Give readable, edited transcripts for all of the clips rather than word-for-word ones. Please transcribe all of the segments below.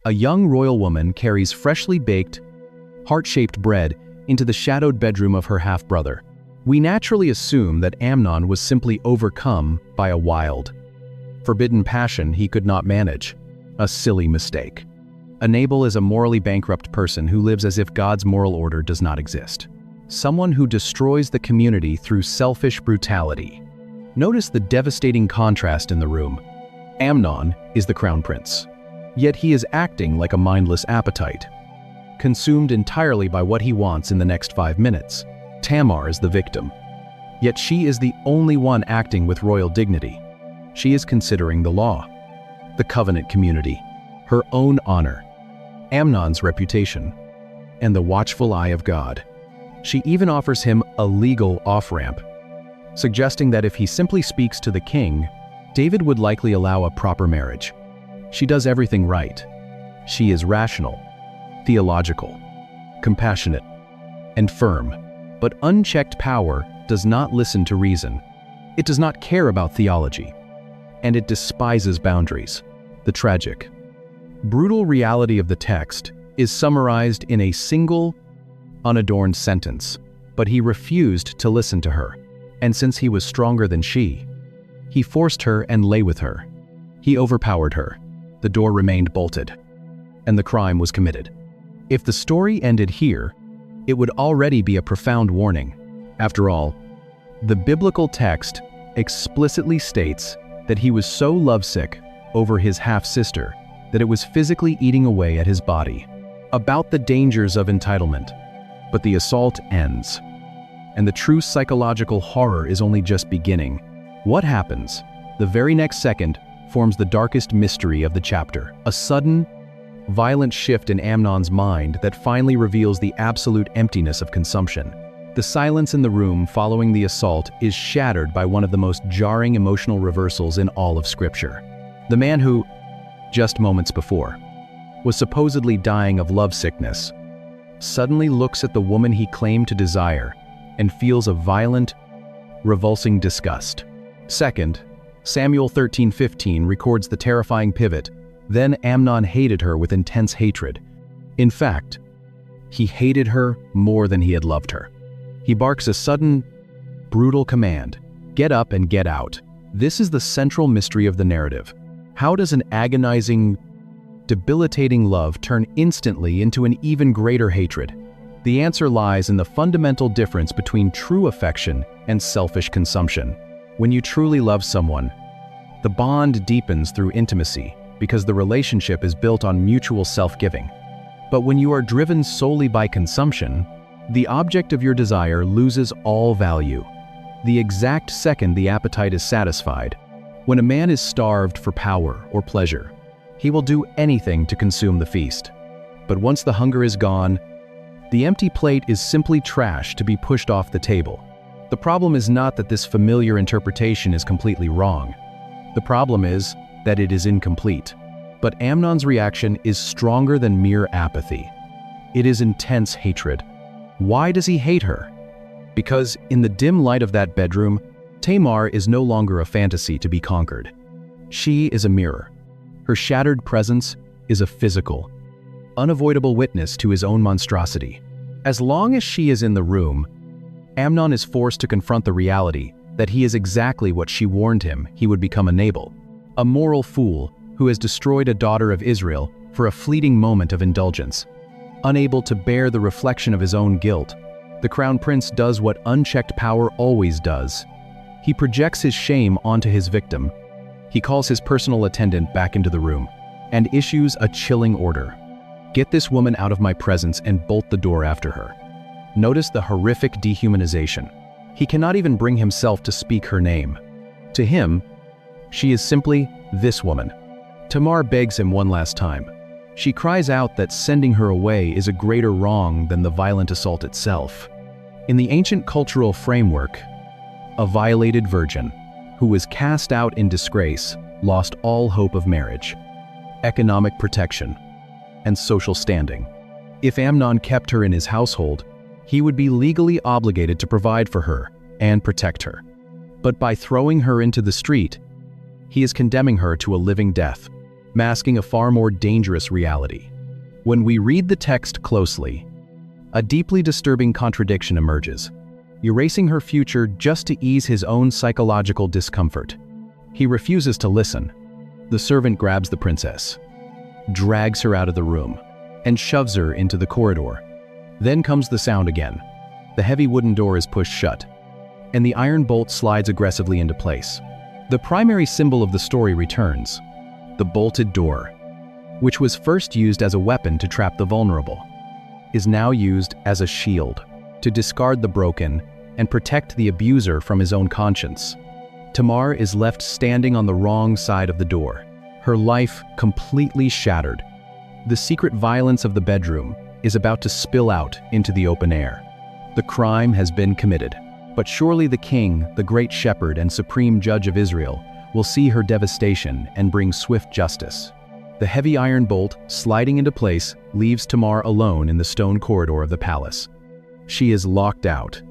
A young royal woman carries freshly baked, heart-shaped bread into the shadowed bedroom of her half-brother. We naturally assume that Amnon was simply overcome by a wild, forbidden passion he could not manage. A silly mistake. A Nabal is a morally bankrupt person who lives as if God's moral order does not exist. Someone who destroys the community through selfish brutality. Notice the devastating contrast in the room. Amnon is the crown prince, yet he is acting like a mindless appetite, consumed entirely by what he wants in the next 5 minutes. Tamar is the victim, yet she is the only one acting with royal dignity. She is considering the law, the covenant community, her own honor, Amnon's reputation, and the watchful eye of God. She even offers him a legal off-ramp, suggesting that if he simply speaks to the king, David would likely allow a proper marriage. She does everything right. She is rational, theological, compassionate, and firm. But unchecked power does not listen to reason. It does not care about theology, and it despises boundaries. The tragic, brutal reality of the text is summarized in a single, unadorned sentence. But he refused to listen to her, and since he was stronger than she, he forced her and lay with her. He overpowered her. The door remained bolted, and the crime was committed. If the story ended here, it would already be a profound warning. After all, the biblical text explicitly states that he was so lovesick over his half-sister that it was physically eating away at his body. About the dangers of entitlement. But the assault ends, and the true psychological horror is only just beginning. What happens the very next second forms the darkest mystery of the chapter. A sudden, violent shift in Amnon's mind that finally reveals the absolute emptiness of consumption. The silence in the room following the assault is shattered by one of the most jarring emotional reversals in all of Scripture. The man who, just moments before, was supposedly dying of lovesickness, suddenly looks at the woman he claimed to desire and feels a violent, revulsing disgust. Second, Samuel 13:15 records the terrifying pivot. Then Amnon hated her with intense hatred. In fact, he hated her more than he had loved her. He barks a sudden, brutal command: "Get up and get out." This is the central mystery of the narrative. How does an agonizing, debilitating love turn instantly into an even greater hatred? The answer lies in the fundamental difference between true affection and selfish consumption. When you truly love someone, the bond deepens through intimacy, because the relationship is built on mutual self-giving. But when you are driven solely by consumption, the object of your desire loses all value. The exact second the appetite is satisfied, when a man is starved for power or pleasure, he will do anything to consume the feast. But once the hunger is gone, the empty plate is simply trash to be pushed off the table. The problem is not that this familiar interpretation is completely wrong. The problem is that it is incomplete. But Amnon's reaction is stronger than mere apathy. It is intense hatred. Why does he hate her? Because in the dim light of that bedroom, Tamar is no longer a fantasy to be conquered. She is a mirror. Her shattered presence is a physical, unavoidable witness to his own monstrosity. As long as she is in the room, Amnon is forced to confront the reality that he is exactly what she warned him he would become: a Nabal, a moral fool who has destroyed a daughter of Israel for a fleeting moment of indulgence. Unable to bear the reflection of his own guilt, the crown prince does what unchecked power always does. He projects his shame onto his victim. He calls his personal attendant back into the room and issues a chilling order: "Get this woman out of my presence and bolt the door after her." Notice the horrific dehumanization. He cannot even bring himself to speak her name. To him, she is simply this woman. Tamar begs him one last time. She cries out that sending her away is a greater wrong than the violent assault itself. In the ancient cultural framework, a violated virgin, who was cast out in disgrace, lost all hope of marriage, economic protection, and social standing. If Amnon kept her in his household, he would be legally obligated to provide for her and protect her. But by throwing her into the street, he is condemning her to a living death. masking a far more dangerous reality. When we read the text closely, a deeply disturbing contradiction emerges, erasing her future just to ease his own psychological discomfort. He refuses to listen. The servant grabs the princess, drags her out of the room, and shoves her into the corridor. Then comes the sound again. The heavy wooden door is pushed shut, and the iron bolt slides aggressively into place. The primary symbol of the story returns, the bolted door, which was first used as a weapon to trap the vulnerable, is now used as a shield to discard the broken and protect the abuser from his own conscience. Tamar is left standing on the wrong side of the door, her life completely shattered. The secret violence of the bedroom is about to spill out into the open air. The crime has been committed, but surely the king, the great shepherd and supreme judge of Israel, will see her devastation and bring swift justice. The heavy iron bolt, sliding into place, leaves Tamar alone in the stone corridor of the palace. She is locked out,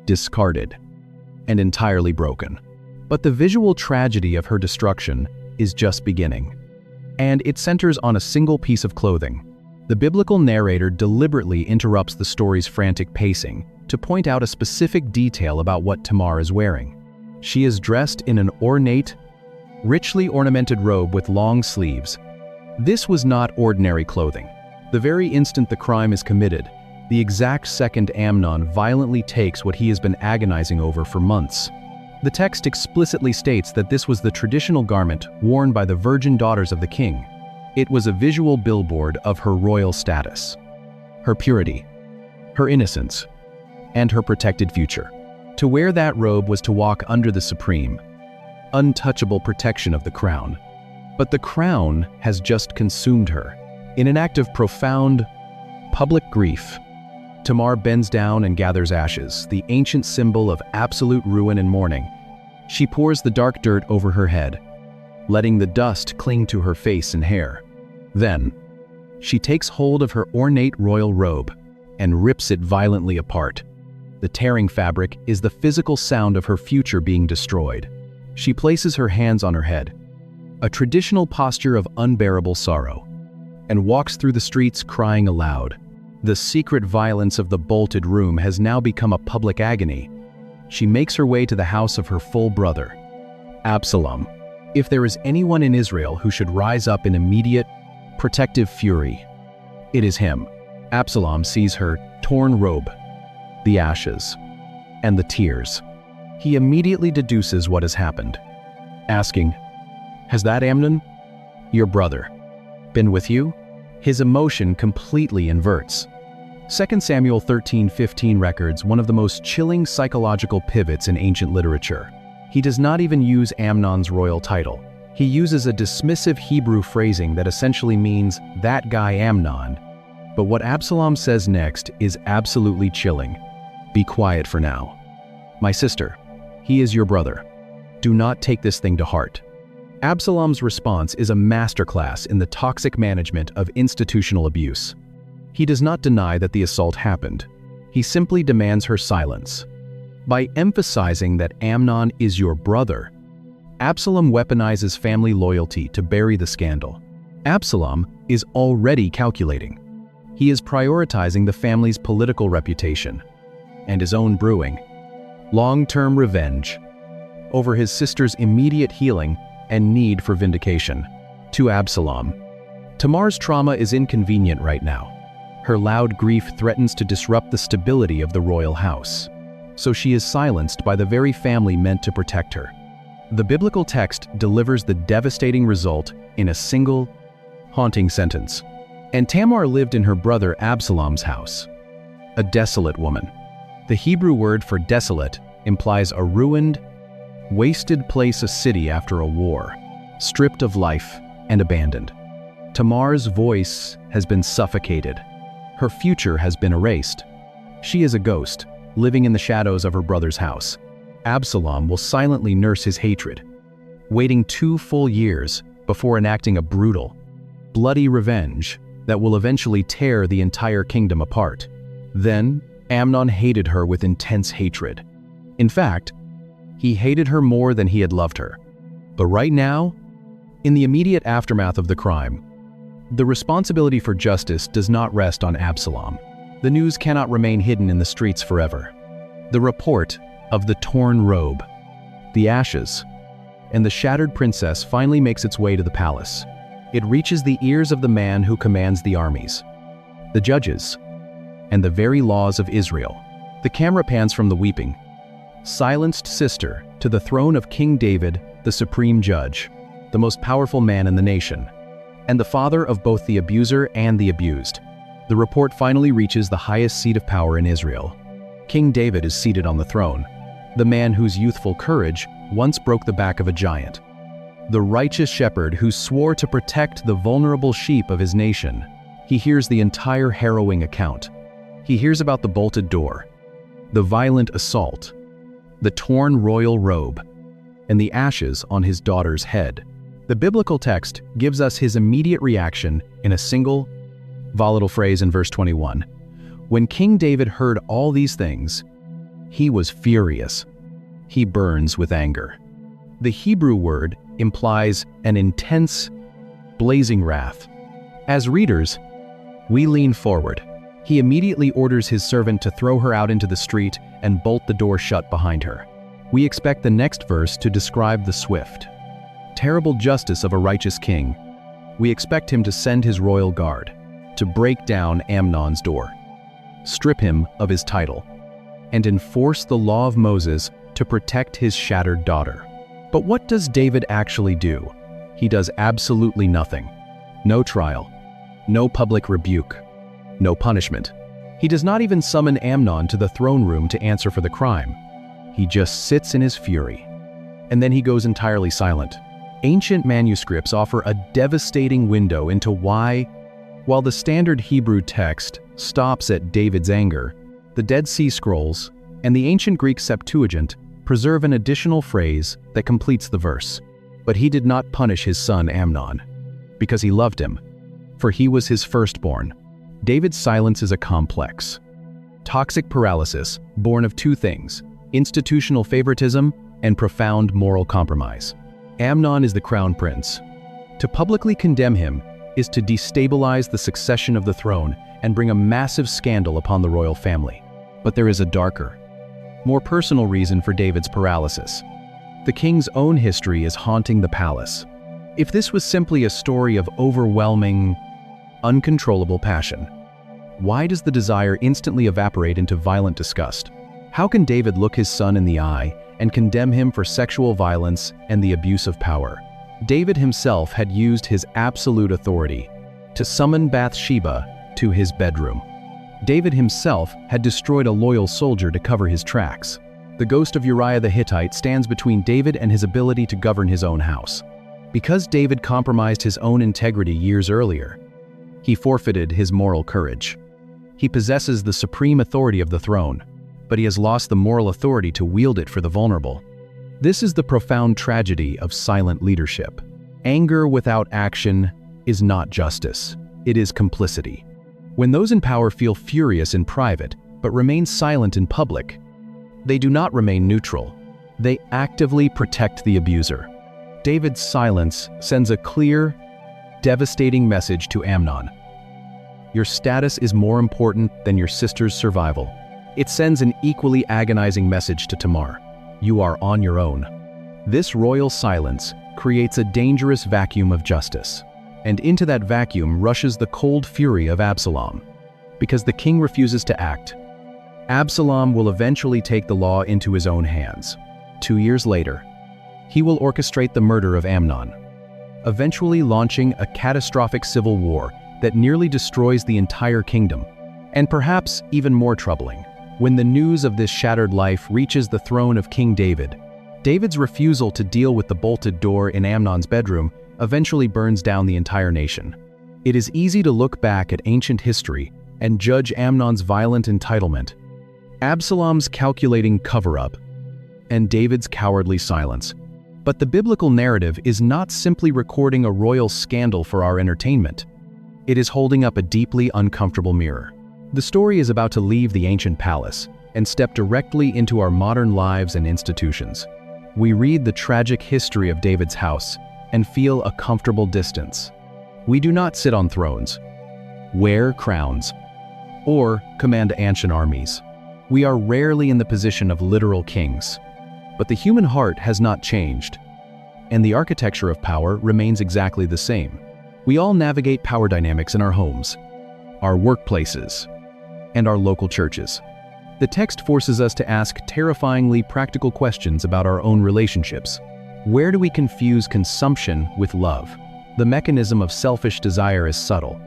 discarded, and entirely broken. But the visual tragedy of her destruction is just beginning. And it centers on a single piece of clothing. The biblical narrator deliberately interrupts the story's frantic pacing to point out a specific detail about what Tamar is wearing. She is dressed in an ornate, richly ornamented robe with long sleeves. This was not ordinary clothing. The very instant the crime is committed, the exact second Amnon violently takes what he has been agonizing over for months. The text explicitly states that this was the traditional garment worn by the virgin daughters of the king. It was a visual billboard of her royal status, her purity, her innocence, and her protected future. To wear that robe was to walk under the supreme, untouchable protection of the crown. But the crown has just consumed her. In an act of profound, public grief, Tamar bends down and gathers ashes, the ancient symbol of absolute ruin and mourning. She pours the dark dirt over her head, letting the dust cling to her face and hair. Then, she takes hold of her ornate royal robe and rips it violently apart. The tearing fabric is the physical sound of her future being destroyed. She places her hands on her head, a traditional posture of unbearable sorrow, and walks through the streets crying aloud. The secret violence of the bolted room has now become a public agony. She makes her way to the house of her full brother, Absalom. If there is anyone in Israel who should rise up in immediate, protective fury, it is him. Absalom sees her torn robe, the ashes, and the tears. He immediately deduces what has happened, asking, "Has that Amnon, your brother, been with you?" His emotion completely inverts. 2 Samuel 13:15 records one of the most chilling psychological pivots in ancient literature. He does not even use Amnon's royal title. He uses a dismissive Hebrew phrasing that essentially means, "that guy Amnon." But what Absalom says next is absolutely chilling. "Be quiet for now. My sister, he is your brother. Do not take this thing to heart." Absalom's response is a masterclass in the toxic management of institutional abuse. He does not deny that the assault happened. He simply demands her silence. By emphasizing that Amnon is your brother, Absalom weaponizes family loyalty to bury the scandal. Absalom is already calculating. He is prioritizing the family's political reputation and his own brewing long-term revenge over his sister's immediate healing and need for vindication. To Absalom, Tamar's trauma is inconvenient right now. Her loud grief threatens to disrupt the stability of the royal house, so she is silenced by the very family meant to protect her. The biblical text delivers the devastating result in a single, haunting sentence. "And Tamar lived in her brother Absalom's house, a desolate woman." The Hebrew word for desolate implies a ruined, wasted place, a city after a war, stripped of life and abandoned. Tamar's voice has been suffocated. Her future has been erased. She is a ghost, living in the shadows of her brother's house. Absalom will silently nurse his hatred, waiting 2 full years before enacting a brutal, bloody revenge that will eventually tear the entire kingdom apart. Then, Amnon hated her with intense hatred. In fact, he hated her more than he had loved her. But right now, In the immediate aftermath of the crime, the responsibility for justice does not rest on Absalom. The news cannot remain hidden in the streets forever. The report of the torn robe, the ashes, and the shattered princess finally makes its way to the palace. It reaches the ears of the man who commands the armies, the judges, and the very laws of Israel. The camera pans from the weeping, silenced sister to the throne of King David, the supreme judge, the most powerful man in the nation, and the father of both the abuser and the abused. The report finally reaches the highest seat of power in Israel. King David is seated on the throne, the man whose youthful courage once broke the back of a giant, the righteous shepherd who swore to protect the vulnerable sheep of his nation. He hears the entire harrowing account. He hears about the bolted door, the violent assault, the torn royal robe, and the ashes on his daughter's head. The biblical text gives us his immediate reaction in a single, volatile phrase in verse 21. When King David heard all these things, he was furious. He burns with anger. The Hebrew word implies an intense, blazing wrath. As readers, we lean forward. He immediately orders his servant to throw her out into the street and bolt the door shut behind her. We expect the next verse to describe the swift, terrible justice of a righteous king. We expect him to send his royal guard to break down Amnon's door, strip him of his title, and enforce the law of Moses to protect his shattered daughter. But what does David actually do? He does absolutely nothing. No trial, no public rebuke, no punishment. He does not even summon Amnon to the throne room to answer for the crime. He just sits in his fury, and then he goes entirely silent. Ancient manuscripts offer a devastating window into why, while the standard Hebrew text stops at David's anger, the Dead Sea Scrolls and the ancient Greek Septuagint preserve an additional phrase that completes the verse. But he did not punish his son Amnon, because he loved him, for he was his firstborn. David's silence is a complex, toxic paralysis born of two things: institutional favoritism and profound moral compromise. Amnon is the crown prince. To publicly condemn him is to destabilize the succession of the throne and bring a massive scandal upon the royal family. But there is a darker, more personal reason for David's paralysis. The king's own history is haunting the palace. If this was simply a story of overwhelming, uncontrollable passion, why does the desire instantly evaporate into violent disgust? How can David look his son in the eye and condemn him for sexual violence and the abuse of power? David himself had used his absolute authority to summon Bathsheba to his bedroom. David himself had destroyed a loyal soldier to cover his tracks. The ghost of Uriah the Hittite stands between David and his ability to govern his own house. Because David compromised his own integrity years earlier, he forfeited his moral courage. He possesses the supreme authority of the throne, but he has lost the moral authority to wield it for the vulnerable. This is the profound tragedy of silent leadership. Anger without action is not justice, it is complicity. When those in power feel furious in private but remain silent in public, they do not remain neutral. They actively protect the abuser. David's silence sends a clear, devastating message to Amnon. Your status is more important than your sister's survival. It sends an equally agonizing message to Tamar. You are on your own. This royal silence creates a dangerous vacuum of justice, and into that vacuum rushes the cold fury of Absalom. Because the king refuses to act, Absalom will eventually take the law into his own hands. 2 years later, he will orchestrate the murder of Amnon, eventually launching a catastrophic civil war that nearly destroys the entire kingdom. And perhaps even more troubling, when the news of this shattered life reaches the throne of King David, David's refusal to deal with the bolted door in Amnon's bedroom eventually burns down the entire nation. It is easy to look back at ancient history and judge Amnon's violent entitlement, Absalom's calculating cover-up, and David's cowardly silence. But the biblical narrative is not simply recording a royal scandal for our entertainment. It is holding up a deeply uncomfortable mirror. The story is about to leave the ancient palace and step directly into our modern lives and institutions. We read the tragic history of David's house and feel a comfortable distance. We do not sit on thrones, wear crowns, or command ancient armies. We are rarely in the position of literal kings. But the human heart has not changed, and the architecture of power remains exactly the same. We all navigate power dynamics in our homes, our workplaces, and our local churches. The text forces us to ask terrifyingly practical questions about our own relationships. Where do we confuse consumption with love? The mechanism of selfish desire is subtle.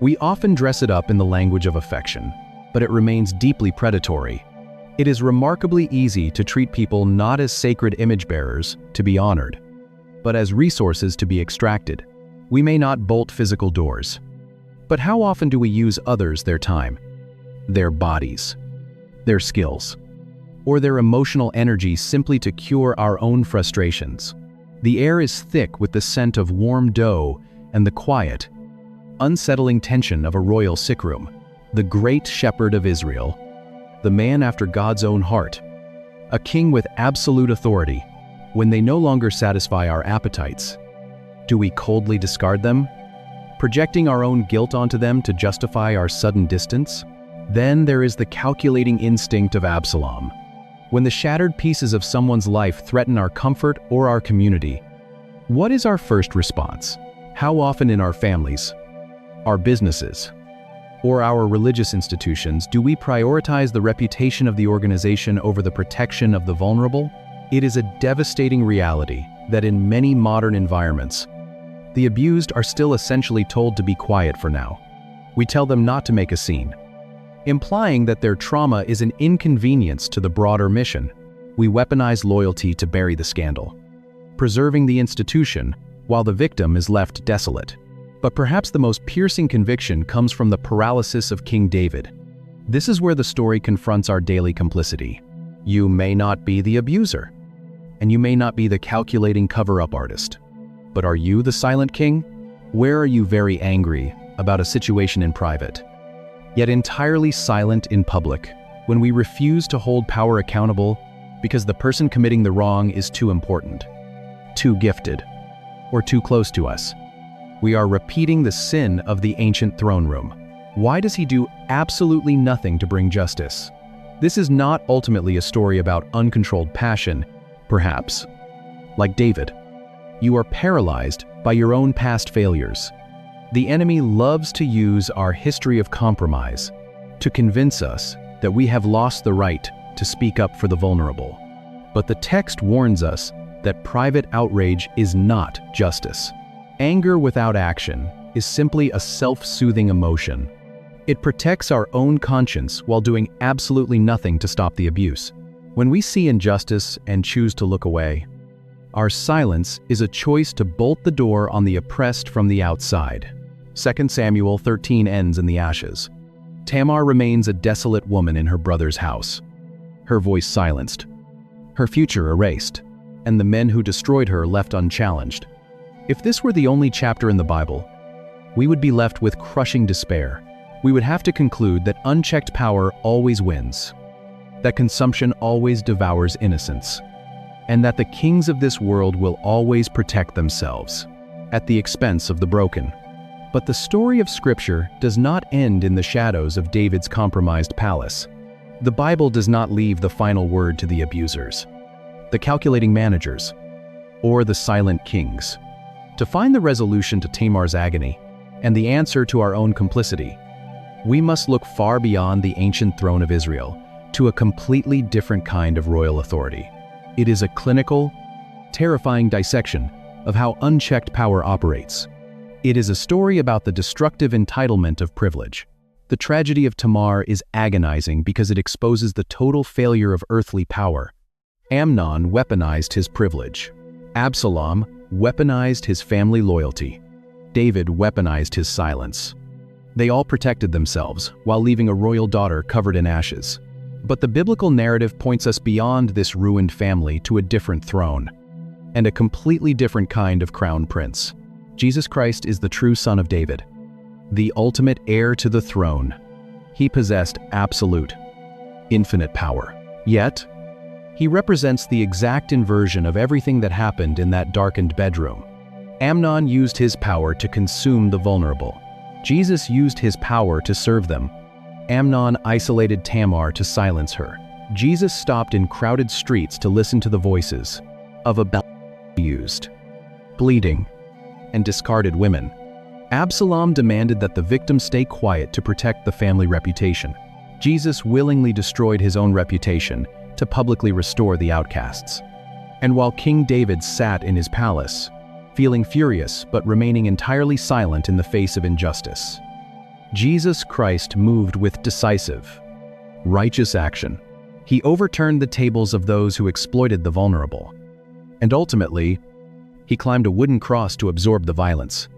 We often dress it up in the language of affection, but it remains deeply predatory. It is remarkably easy to treat people not as sacred image bearers to be honored, but as resources to be extracted. We may not bolt physical doors, but how often do we use others, their time, their bodies, their skills, or their emotional energy simply to cure our own frustrations? The air is thick with the scent of warm dough and the quiet, unsettling tension of a royal sick room. The great shepherd of Israel, the man after God's own heart, a king with absolute authority. When they no longer satisfy our appetites, do we coldly discard them, projecting our own guilt onto them to justify our sudden distance? Then there is the calculating instinct of Absalom. When the shattered pieces of someone's life threaten our comfort or our community, what is our first response? How often in our families, our businesses, or our religious institutions do we prioritize the reputation of the organization over the protection of the vulnerable? It is a devastating reality that in many modern environments, the abused are still essentially told to be quiet for now. We tell them not to make a scene, implying that their trauma is an inconvenience to the broader mission. We weaponize loyalty to bury the scandal, preserving the institution while the victim is left desolate. But perhaps the most piercing conviction comes from the paralysis of King David. This is where the story confronts our daily complicity. You may not be the abuser, and you may not be the calculating cover-up artist. But are you the silent king? Where are you very angry about a situation in private, yet entirely silent in public, when we refuse to hold power accountable because the person committing the wrong is too important, too gifted, or too close to us? We are repeating the sin of the ancient throne room. Why does he do absolutely nothing to bring justice? This is not ultimately a story about uncontrolled passion, perhaps. Like David, you are paralyzed by your own past failures. The enemy loves to use our history of compromise to convince us that we have lost the right to speak up for the vulnerable. But the text warns us that private outrage is not justice. Anger without action is simply a self-soothing emotion. It protects our own conscience while doing absolutely nothing to stop the abuse. When we see injustice and choose to look away, our silence is a choice to bolt the door on the oppressed from the outside. 2 Samuel 13 ends in the ashes. Tamar remains a desolate woman in her brother's house, her voice silenced, her future erased, and the men who destroyed her left unchallenged. If this were the only chapter in the Bible, we would be left with crushing despair. We would have to conclude that unchecked power always wins, that consumption always devours innocence, and that the kings of this world will always protect themselves at the expense of the broken. But the story of Scripture does not end in the shadows of David's compromised palace. The Bible does not leave the final word to the abusers, the calculating managers, or the silent kings. To find the resolution to Tamar's agony and the answer to our own complicity, we must look far beyond the ancient throne of Israel to a completely different kind of royal authority. It is a clinical, terrifying dissection of how unchecked power operates. It is a story about the destructive entitlement of privilege. The tragedy of Tamar is agonizing because it exposes the total failure of earthly power. Amnon weaponized his privilege. Absalom weaponized his family loyalty. David weaponized his silence. They all protected themselves while leaving a royal daughter covered in ashes. But the biblical narrative points us beyond this ruined family to a different throne, and a completely different kind of crown prince. Jesus Christ is the true Son of David, the ultimate heir to the throne. He possessed absolute, infinite power. Yet, he represents the exact inversion of everything that happened in that darkened bedroom. Amnon used his power to consume the vulnerable. Jesus used his power to serve them. Amnon isolated Tamar to silence her. Jesus stopped in crowded streets to listen to the voices of abused, bleeding, and discarded women. Absalom demanded that the victim stay quiet to protect the family reputation. Jesus willingly destroyed his own reputation to publicly restore the outcasts. And while King David sat in his palace, feeling furious but remaining entirely silent in the face of injustice, Jesus Christ moved with decisive, righteous action. He overturned the tables of those who exploited the vulnerable. And ultimately, he climbed a wooden cross to absorb the violence.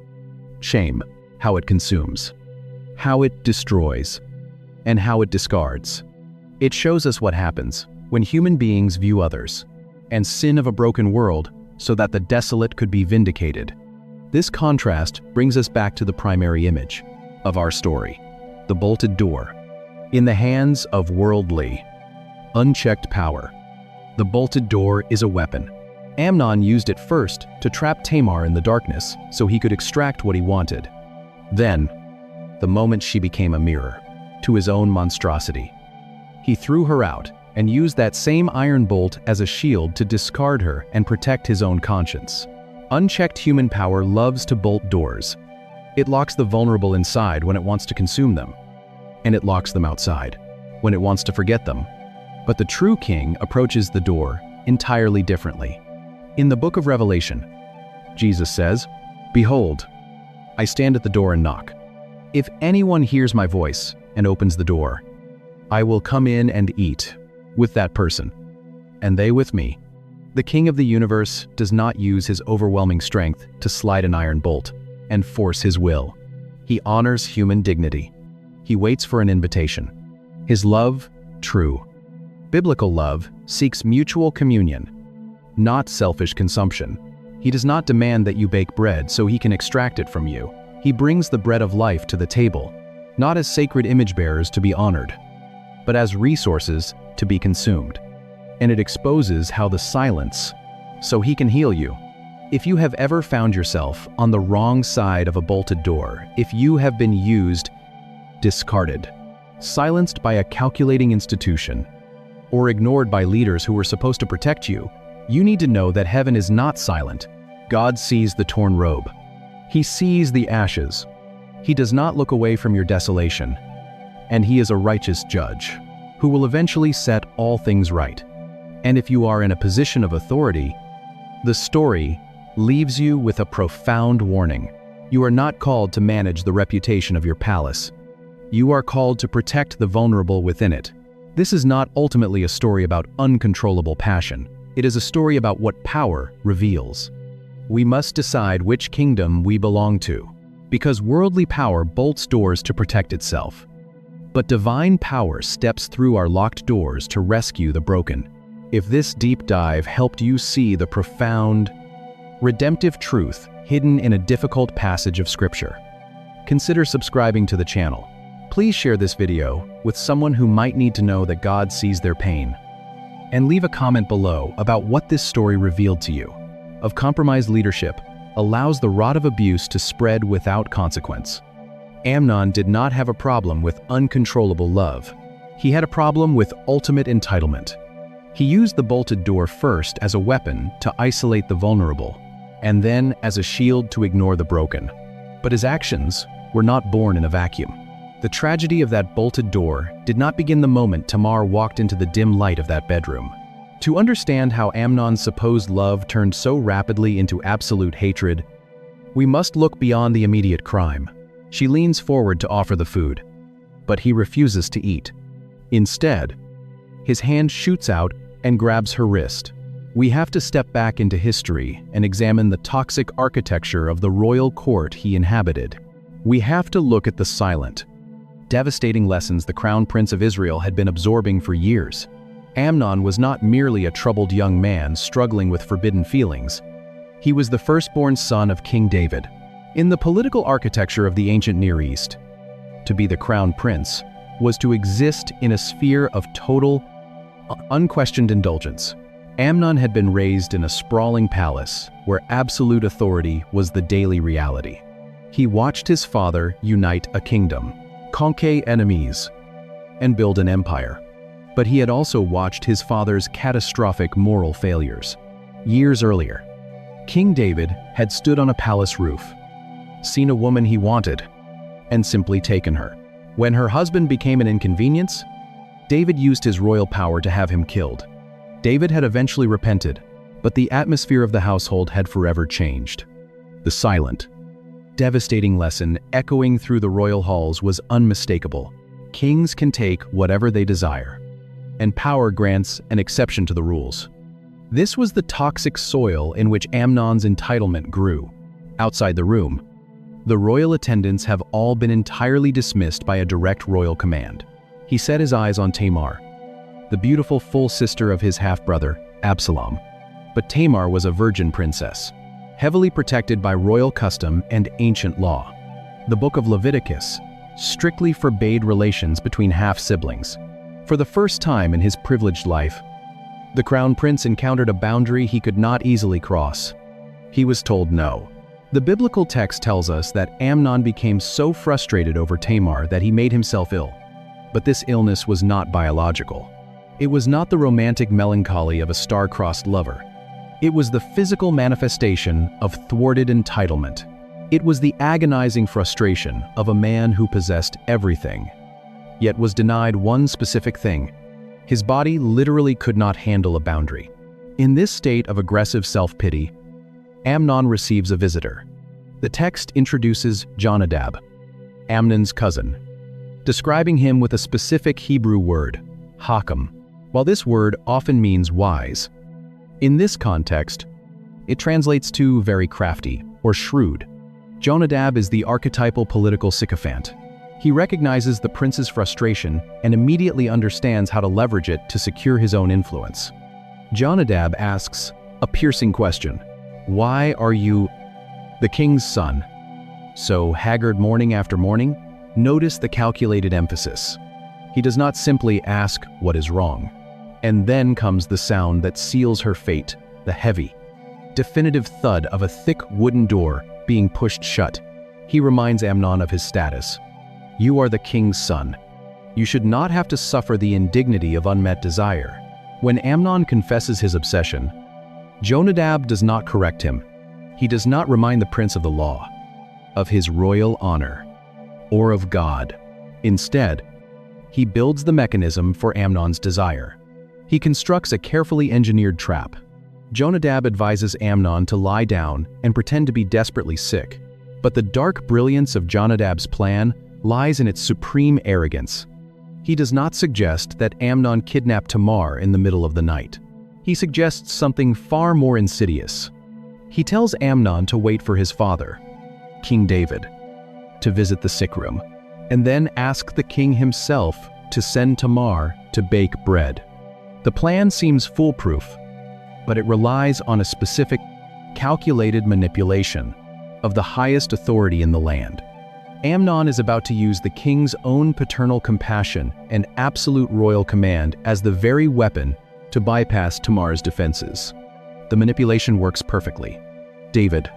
Shame, how it consumes, how it destroys, and how it discards. It shows us what happens when human beings view others and sin of a broken world so that the desolate could be vindicated. This contrast brings us back to the primary image of our story, the bolted door. In the hands of worldly, unchecked power, the bolted door is a weapon. Amnon used it first to trap Tamar in the darkness so he could extract what he wanted. Then, the moment she became a mirror to his own monstrosity, he threw her out and used that same iron bolt as a shield to discard her and protect his own conscience. Unchecked human power loves to bolt doors. It locks the vulnerable inside when it wants to consume them, and it locks them outside when it wants to forget them. But the true king approaches the door entirely differently. In the book of Revelation, Jesus says, "Behold, I stand at the door and knock. If anyone hears my voice and opens the door, I will come in and eat with that person, and they with me." The King of the universe does not use his overwhelming strength to slide an iron bolt and force his will. He honors human dignity. He waits for an invitation. His love, true, biblical love, seeks mutual communion, not selfish consumption. He does not demand that you bake bread so he can extract it from you. He brings the bread of life to the table, not as sacred image bearers to be honored, but as resources to be consumed. And it exposes how the silence, so he can heal you. If you have ever found yourself on the wrong side of a bolted door, if you have been used, discarded, silenced by a calculating institution, or ignored by leaders who were supposed to protect you, you need to know that heaven is not silent. God sees the torn robe. He sees the ashes. He does not look away from your desolation. And he is a righteous judge who will eventually set all things right. And if you are in a position of authority, the story leaves you with a profound warning. You are not called to manage the reputation of your palace. You are called to protect the vulnerable within it. This is not ultimately a story about uncontrollable passion. It is a story about what power reveals. We must decide which kingdom we belong to, because worldly power bolts doors to protect itself. But divine power steps through our locked doors to rescue the broken. If this deep dive helped you see the profound, redemptive truth hidden in a difficult passage of Scripture, consider subscribing to the channel. Please share this video with someone who might need to know that God sees their pain. And leave a comment below about what this story revealed to you. Of compromised leadership allows the rot of abuse to spread without consequence. Amnon did not have a problem with uncontrollable love. He had a problem with ultimate entitlement. He used the bolted door first as a weapon to isolate the vulnerable, and then as a shield to ignore the broken. But his actions were not born in a vacuum. The tragedy of that bolted door did not begin the moment Tamar walked into the dim light of that bedroom. To understand how Amnon's supposed love turned so rapidly into absolute hatred, we must look beyond the immediate crime. She leans forward to offer the food, but he refuses to eat. Instead, his hand shoots out and grabs her wrist. We have to step back into history and examine the toxic architecture of the royal court he inhabited. We have to look at the silent, devastating lessons the Crown Prince of Israel had been absorbing for years. Amnon was not merely a troubled young man struggling with forbidden feelings. He was the firstborn son of King David. In the political architecture of the ancient Near East, to be the crown prince was to exist in a sphere of total, unquestioned indulgence. Amnon had been raised in a sprawling palace where absolute authority was the daily reality. He watched his father unite a kingdom, conquer enemies, and build an empire. But he had also watched his father's catastrophic moral failures. Years earlier, King David had stood on a palace roof, seen a woman he wanted, and simply taken her. When her husband became an inconvenience, David used his royal power to have him killed. David had eventually repented, but the atmosphere of the household had forever changed. The silent, devastating lesson echoing through the royal halls was unmistakable. Kings can take whatever they desire, and power grants an exception to the rules. This was the toxic soil in which Amnon's entitlement grew. Outside the room, the royal attendants have all been entirely dismissed by a direct royal command. He set his eyes on Tamar, the beautiful full sister of his half-brother, Absalom. But Tamar was a virgin princess, heavily protected by royal custom and ancient law. The book of Leviticus strictly forbade relations between half-siblings. For the first time in his privileged life, the crown prince encountered a boundary he could not easily cross. He was told no. The biblical text tells us that Amnon became so frustrated over Tamar that he made himself ill. But this illness was not biological. It was not the romantic melancholy of a star-crossed lover. It was the physical manifestation of thwarted entitlement. It was the agonizing frustration of a man who possessed everything, yet was denied one specific thing. His body literally could not handle a boundary. In this state of aggressive self-pity, Amnon receives a visitor. The text introduces Jonadab, Amnon's cousin, describing him with a specific Hebrew word, Hakam. While this word often means wise, in this context, it translates to very crafty or shrewd. Jonadab is the archetypal political sycophant. He recognizes the prince's frustration and immediately understands how to leverage it to secure his own influence. Jonadab asks a piercing question. Why are you the king's son? So haggard morning after morning? Notice the calculated emphasis. He does not simply ask what is wrong. And then comes the sound that seals her fate, the heavy, definitive thud of a thick wooden door being pushed shut. He reminds Amnon of his status. You are the king's son. You should not have to suffer the indignity of unmet desire. When Amnon confesses his obsession, Jonadab does not correct him. He does not remind the prince of the law, of his royal honor, or of God. Instead, he builds the mechanism for Amnon's desire. He constructs a carefully engineered trap. Jonadab advises Amnon to lie down and pretend to be desperately sick. But the dark brilliance of Jonadab's plan lies in its supreme arrogance. He does not suggest that Amnon kidnap Tamar in the middle of the night. He suggests something far more insidious. He tells Amnon to wait for his father, King David, to visit the sick room, and then ask the king himself to send Tamar to bake bread. The plan seems foolproof, but it relies on a specific, calculated manipulation of the highest authority in the land. Amnon is about to use the king's own paternal compassion and absolute royal command as the very weapon to bypass Tamar's defenses. The manipulation works perfectly. David,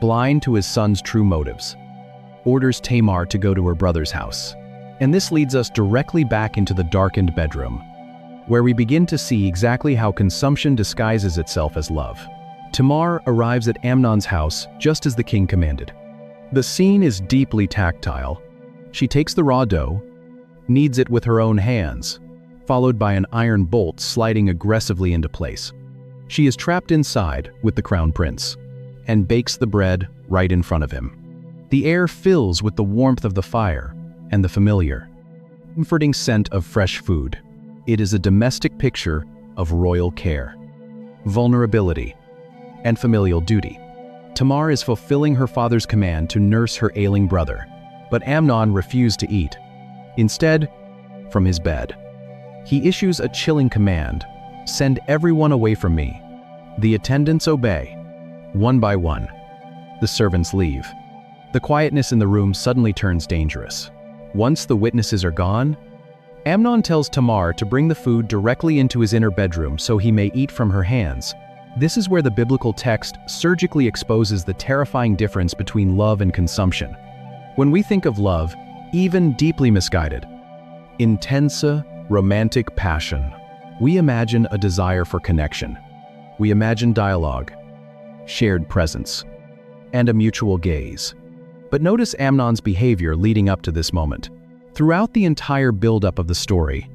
blind to his son's true motives, orders Tamar to go to her brother's house. And this leads us directly back into the darkened bedroom, where we begin to see exactly how consumption disguises itself as love. Tamar arrives at Amnon's house just as the king commanded. The scene is deeply tactile. She takes the raw dough, kneads it with her own hands, followed by an iron bolt sliding aggressively into place. She is trapped inside with the crown prince and bakes the bread right in front of him. The air fills with the warmth of the fire and the familiar, comforting scent of fresh food. It is a domestic picture of royal care, vulnerability, and familial duty. Tamar is fulfilling her father's command to nurse her ailing brother, but Amnon refused to eat. Instead, from his bed, he issues a chilling command: send everyone away from me. The attendants obey. One by one, the servants leave. The quietness in the room suddenly turns dangerous. Once the witnesses are gone, Amnon tells Tamar to bring the food directly into his inner bedroom so he may eat from her hands. This is where the biblical text surgically exposes the terrifying difference between love and consumption. When we think of love, even deeply misguided, intense, romantic passion, we imagine a desire for connection. We imagine dialogue, shared presence, and a mutual gaze. But notice Amnon's behavior leading up to this moment. Throughout the entire buildup of the story,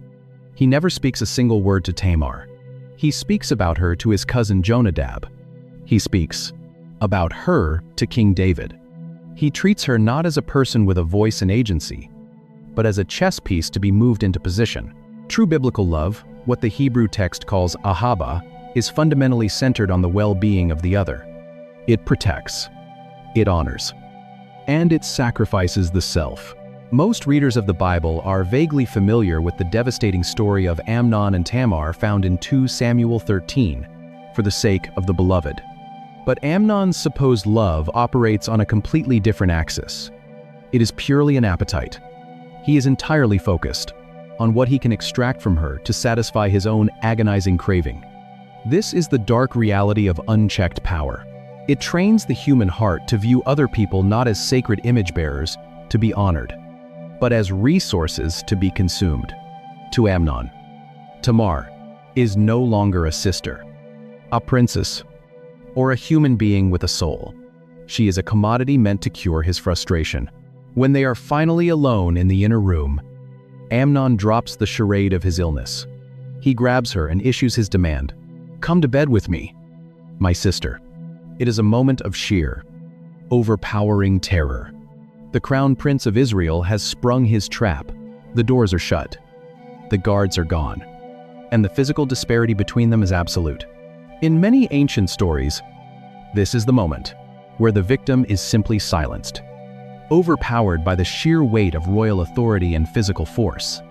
he never speaks a single word to Tamar. He speaks about her to his cousin Jonadab. He speaks about her to King David. He treats her not as a person with a voice and agency, but as a chess piece to be moved into position. True biblical love, what the Hebrew text calls ahava, is fundamentally centered on the well-being of the other. It protects, it honors, and it sacrifices the self. Most readers of the Bible are vaguely familiar with the devastating story of Amnon and Tamar found in 2 Samuel 13, for the sake of the beloved. But Amnon's supposed love operates on a completely different axis. It is purely an appetite. He is entirely focused on what he can extract from her to satisfy his own agonizing craving. This is the dark reality of unchecked power. It trains the human heart to view other people not as sacred image bearers to be honored, but as resources to be consumed. To Amnon, Tamar is no longer a sister, a princess, or a human being with a soul. She is a commodity meant to cure his frustration. When they are finally alone in the inner room, Amnon drops the charade of his illness. He grabs her and issues his demand. "Come to bed with me, my sister." It is a moment of sheer, overpowering terror. The crown prince of Israel has sprung his trap. The doors are shut. The guards are gone. And the physical disparity between them is absolute. In many ancient stories, this is the moment where the victim is simply silenced, overpowered by the sheer weight of royal authority and physical force.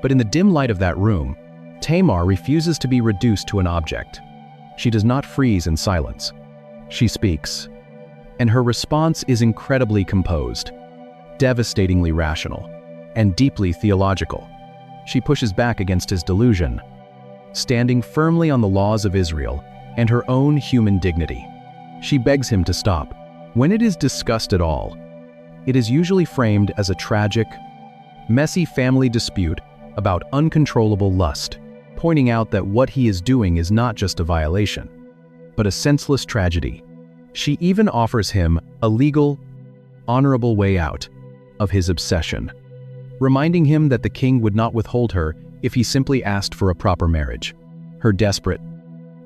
But in the dim light of that room, Tamar refuses to be reduced to an object. She does not freeze in silence. She speaks, and her response is incredibly composed, devastatingly rational, and deeply theological. She pushes back against his delusion, standing firmly on the laws of Israel and her own human dignity. She begs him to stop. When it is discussed at all, it is usually framed as a tragic, messy family dispute about uncontrollable lust, pointing out that what he is doing is not just a violation, but a senseless tragedy. She even offers him a legal, honorable way out of his obsession, reminding him that the king would not withhold her if he simply asked for a proper marriage. Her desperate,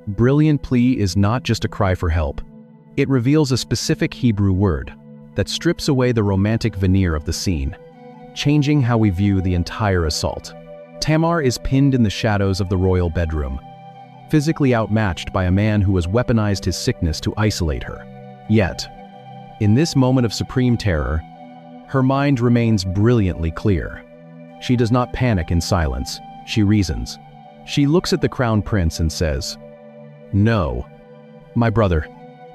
brilliant plea is not just a cry for help. It reveals a specific Hebrew word that strips away the romantic veneer of the scene, changing how we view the entire assault. Tamar is pinned in the shadows of the royal bedroom, physically outmatched by a man who has weaponized his sickness to isolate her. Yet, in this moment of supreme terror, her mind remains brilliantly clear. She does not panic in silence, she reasons. She looks at the crown prince and says, "No, my brother,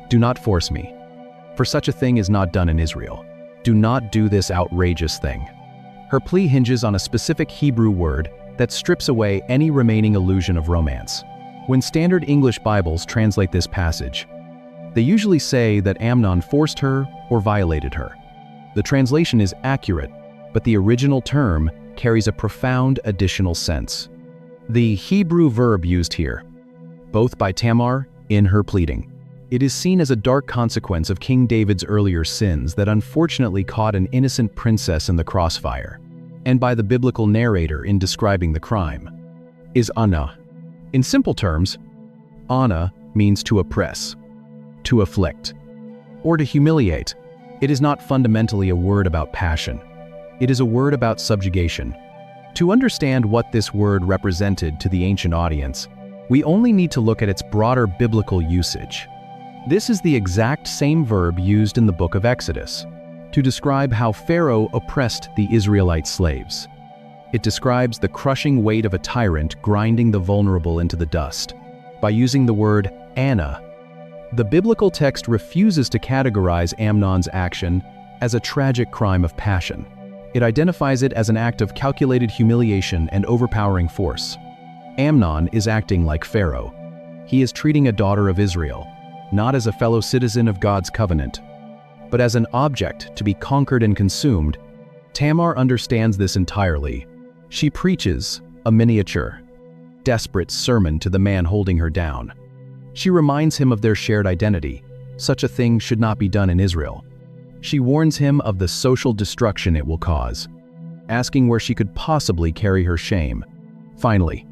do not force me, for such a thing is not done in Israel. Do not do this outrageous thing." Her plea hinges on a specific Hebrew word that strips away any remaining illusion of romance. When standard English Bibles translate this passage, they usually say that Amnon forced her or violated her. The translation is accurate, but the original term carries a profound additional sense. The Hebrew verb used here, both by Tamar in her pleading, it is seen as a dark consequence of King David's earlier sins that unfortunately caught an innocent princess in the crossfire, and by the biblical narrator in describing the crime, is Anna. In simple terms, Anna means to oppress, to afflict, or to humiliate. It is not fundamentally a word about passion. It is a word about subjugation. To understand what this word represented to the ancient audience, we only need to look at its broader biblical usage. This is the exact same verb used in the book of Exodus to describe how Pharaoh oppressed the Israelite slaves. It describes the crushing weight of a tyrant grinding the vulnerable into the dust. By using the word Anna, the biblical text refuses to categorize Amnon's action as a tragic crime of passion. It identifies it as an act of calculated humiliation and overpowering force. Amnon is acting like Pharaoh. He is treating a daughter of Israel, not as a fellow citizen of God's covenant, but as an object to be conquered and consumed. Tamar understands this entirely. She preaches a miniature, desperate sermon to the man holding her down. She reminds him of their shared identity. Such a thing should not be done in Israel. She warns him of the social destruction it will cause, asking where she could possibly carry her shame. Finally,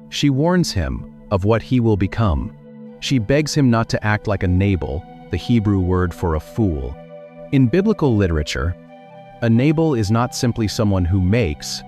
she warns him of what he will become. She begs him not to act like a Nabal, the Hebrew word for a fool. In biblical literature, a Nabal is not simply someone who makes,